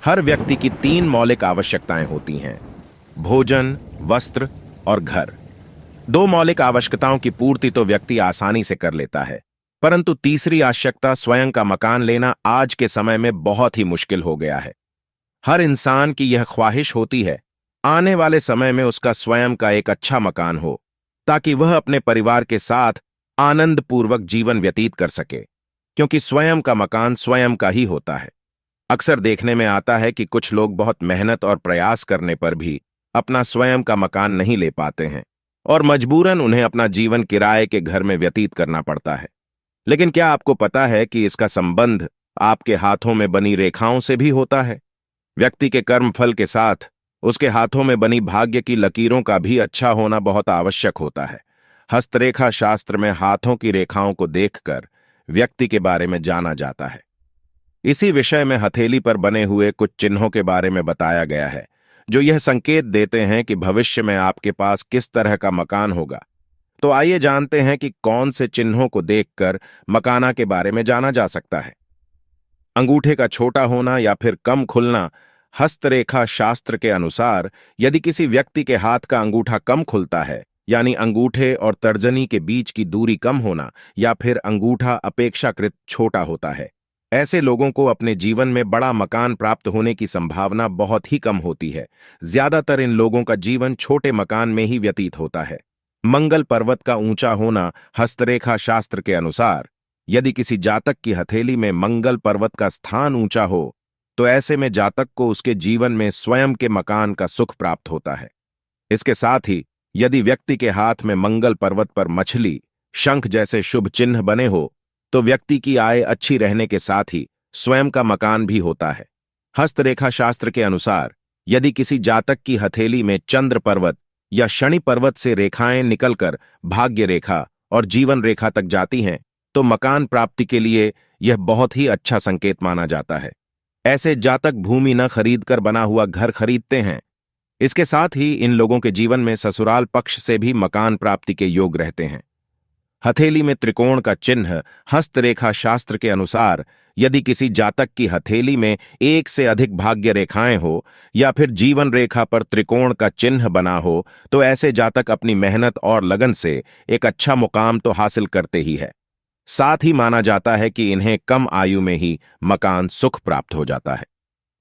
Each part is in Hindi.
हर व्यक्ति की तीन मौलिक आवश्यकताएं होती हैं: भोजन, वस्त्र और घर। दो मौलिक आवश्यकताओं की पूर्ति तो व्यक्ति आसानी से कर लेता है, परंतु तीसरी आवश्यकता स्वयं का मकान लेना आज के समय में बहुत ही मुश्किल हो गया है। हर इंसान की यह ख्वाहिश होती है आने वाले समय में उसका स्वयं का एक अच्छा मकान हो, ताकि वह अपने परिवार के साथ आनंदपूर्वक जीवन व्यतीत कर सके, क्योंकि स्वयं का मकान स्वयं का ही होता है। अक्सर देखने में आता है कि कुछ लोग बहुत मेहनत और प्रयास करने पर भी अपना स्वयं का मकान नहीं ले पाते हैं और मजबूरन उन्हें अपना जीवन किराए के घर में व्यतीत करना पड़ता है। लेकिन क्या आपको पता है कि इसका संबंध आपके हाथों में बनी रेखाओं से भी होता है? व्यक्ति के कर्मफल के साथ उसके हाथों में बनी भाग्य की लकीरों का भी अच्छा होना बहुत आवश्यक होता है। हस्तरेखा शास्त्र में हाथों की रेखाओं को देखकर व्यक्ति के बारे में जाना जाता है। इसी विषय में हथेली पर बने हुए कुछ चिन्हों के बारे में बताया गया है, जो यह संकेत देते हैं कि भविष्य में आपके पास किस तरह का मकान होगा। तो आइए जानते हैं कि कौन से चिन्हों को देखकर मकाना के बारे में जाना जा सकता है। अंगूठे का छोटा होना या फिर कम खुलना। हस्तरेखा शास्त्र के अनुसार यदि किसी व्यक्ति के हाथ का अंगूठा कम खुलता है, यानी अंगूठे और तर्जनी के बीच की दूरी कम होना, या फिर अंगूठा अपेक्षाकृत छोटा होता है, ऐसे लोगों को अपने जीवन में बड़ा मकान प्राप्त होने की संभावना बहुत ही कम होती है। ज्यादातर इन लोगों का जीवन छोटे मकान में ही व्यतीत होता है। मंगल पर्वत का ऊंचा होना। हस्तरेखा शास्त्र के अनुसार यदि किसी जातक की हथेली में मंगल पर्वत का स्थान ऊंचा हो, तो ऐसे में जातक को उसके जीवन में स्वयं के मकान का सुख प्राप्त होता है। इसके साथ ही यदि व्यक्ति के हाथ में मंगल पर्वत पर मछली, शंख जैसे शुभ चिन्ह बने हो, तो व्यक्ति की आय अच्छी रहने के साथ ही स्वयं का मकान भी होता है। हस्तरेखा शास्त्र के अनुसार यदि किसी जातक की हथेली में चंद्र पर्वत या शनि पर्वत से रेखाएं निकलकर भाग्य रेखा और जीवन रेखा तक जाती हैं, तो मकान प्राप्ति के लिए यह बहुत ही अच्छा संकेत माना जाता है। ऐसे जातक भूमि न खरीदकर बना हुआ घर खरीदते हैं। इसके साथ ही इन लोगों के जीवन में ससुराल पक्ष से भी मकान प्राप्ति के योग रहते हैं। हथेली में त्रिकोण का चिन्ह। हस्तरेखा शास्त्र के अनुसार यदि किसी जातक की हथेली में एक से अधिक भाग्य रेखाएं हो या फिर जीवन रेखा पर त्रिकोण का चिन्ह बना हो, तो ऐसे जातक अपनी मेहनत और लगन से एक अच्छा मुकाम तो हासिल करते ही है। साथ ही माना जाता है कि इन्हें कम आयु में ही मकान सुख प्राप्त हो जाता है।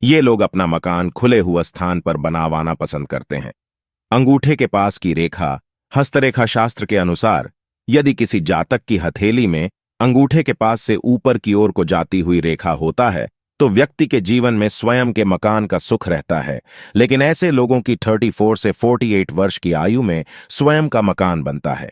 ये लोग अपना मकान खुले हुए स्थान पर बनावाना पसंद करते हैं। अंगूठे के पास की रेखा। हस्तरेखा शास्त्र के अनुसार यदि किसी जातक की हथेली में अंगूठे के पास से ऊपर की ओर को जाती हुई रेखा होता है, तो व्यक्ति के जीवन में स्वयं के मकान का सुख रहता है। लेकिन ऐसे लोगों की 34 से 48 वर्ष की आयु में स्वयं का मकान बनता है।